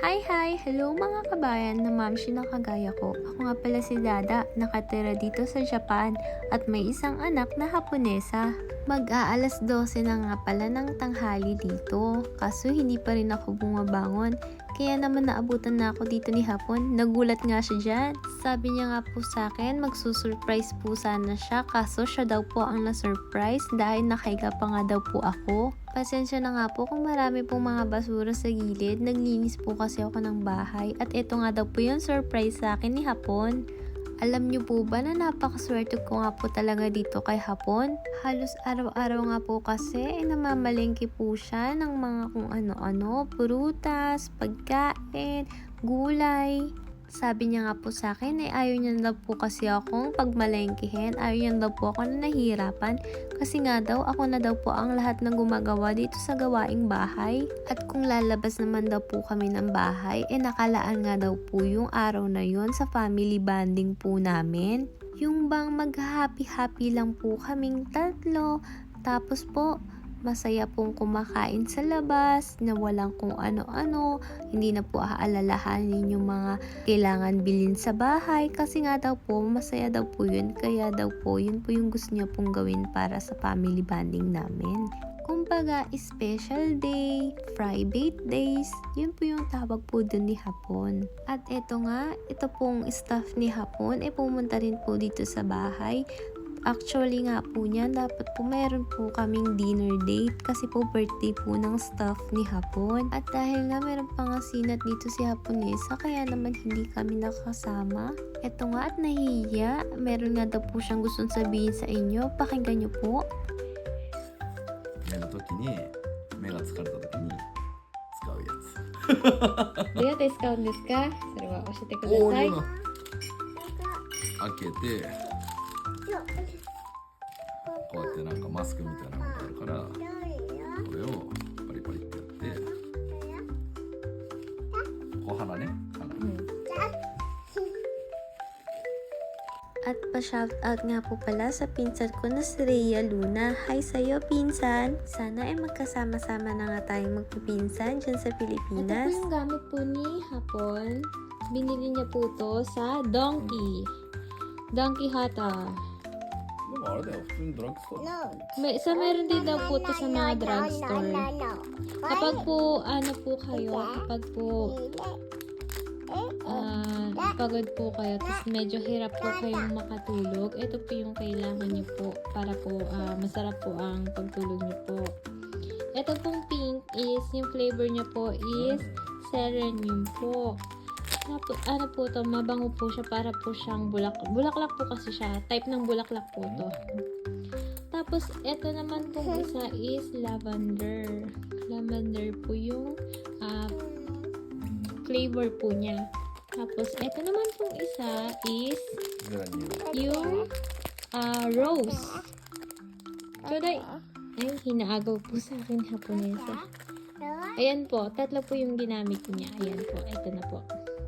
Hi! Hello mga kabayan na mamshi na kagaya ko. Ako nga pala si Dada, nakatira dito sa Japan at may isang anak na Haponesa. Mag-aalas 12 na nga pala ng tanghali dito, kaso hindi pa rin ako bumabangon. Kaya naman naabutan na ako dito ni Hapon. Nagulat nga siya dyan. Sabi niya nga po sa akin, magsusurprise po sana siya. Kaso siya daw po ang na-surprise dahil nakahiga pa nga daw po ako. Pasensya na nga po kung marami pong mga basura sa gilid. Naglinis po kasi ako ng bahay. At ito nga daw po yung surprise sa akin ni Hapon. Alam niyo po ba na napakaswerte ko nga po talaga dito kay Hapon? Halos araw-araw nga po kasi namamalengke po siya ng mga kung ano-ano, prutas, pagkain, gulay. Sabi niya nga po sa akin ay ayaw niya daw po kasi akong pagmalengkehin, ayaw niya daw po ako na nahihirapan kasi nga daw ako na daw po ang lahat ng gumagawa dito sa gawaing bahay. At kung lalabas naman daw po kami ng bahay, nakalaan nga daw po yung araw na yon sa family bonding po namin. Yung bang mag-happy-happy lang po kaming tatlo, tapos po masaya pong kumakain sa labas na walang kung ano-ano, hindi na po aalalahanin yung mga kailangan bilhin sa bahay kasi nga daw po masaya daw po yun, kaya daw po yun po yung gusto niya pong gawin para sa family bonding namin. Kumbaga, special day, private days, yun po yung tawag po dun ni Hapon. At ito nga, ito pong staff ni Hapon, pumunta rin po dito sa bahay. Actually nga po niyan, dapat po meron po kaming dinner date kasi po birthday po ng staff ni Hapon. At dahil nga meron pa nga sinat dito si Haponesa, kaya naman hindi kami nakasama. Eto nga at nahihiya, meron nga daw po siyang gustong sabihin sa inyo, pakinggan niyo po. 寝るときに目が疲れたときに使うやつ。どうやって使うんですか？それは教えてください。おー、開けてこうやってなんかマスクみたいなのがあるからこれをパリパリってやってこう鼻ね鼻、At pa-shoutout nga po pala sa pinsan ko na si Rhea Luna. Hi sa'yo, pinsan! Sana ay magkasama-sama na nga tayong magpipinsan dyan sa Pilipinas. Ito po yung gamit po ni Hapon. Binili niya po to sa Donkey Hata. でもあれだよ普通にドラッグストア Meron din daw po to sa mga drugstore. Kapag po, kapag po pagod po kayo, tapos medyo hirap po kayong makatulog, ito po yung kailangan niyo po para po masarap po ang pagtulog niyo po. Ito pong pink is, yung flavor niya po is Serenium po. Ano po to, mabango po siya, para po siyang bulaklak po kasi siya, type ng bulaklak po to. Tapos ito naman pong isa is lavender po yung flavor po niya. Tapos ito naman pong isa is yung rose. Choday! Ay, hinaagaw po sa akin Haponesa. Ayan po, tatlo po yung ginamit niya. Ayan po, ito na po.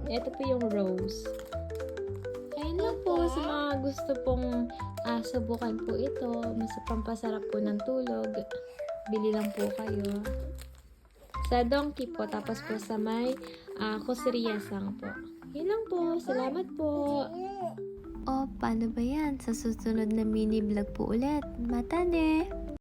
Ito po yung rose. Ayan lang po, sa mga gusto pong subukan po ito, mas pampasarap po ng tulog, bili lang po kayo. Sa Donkey po, tapos po sa may Kuseriya Sang po. Yun lang po, salamat po! O, paano ba yan? Sa susunod na mini vlog po ulit. Mata ne!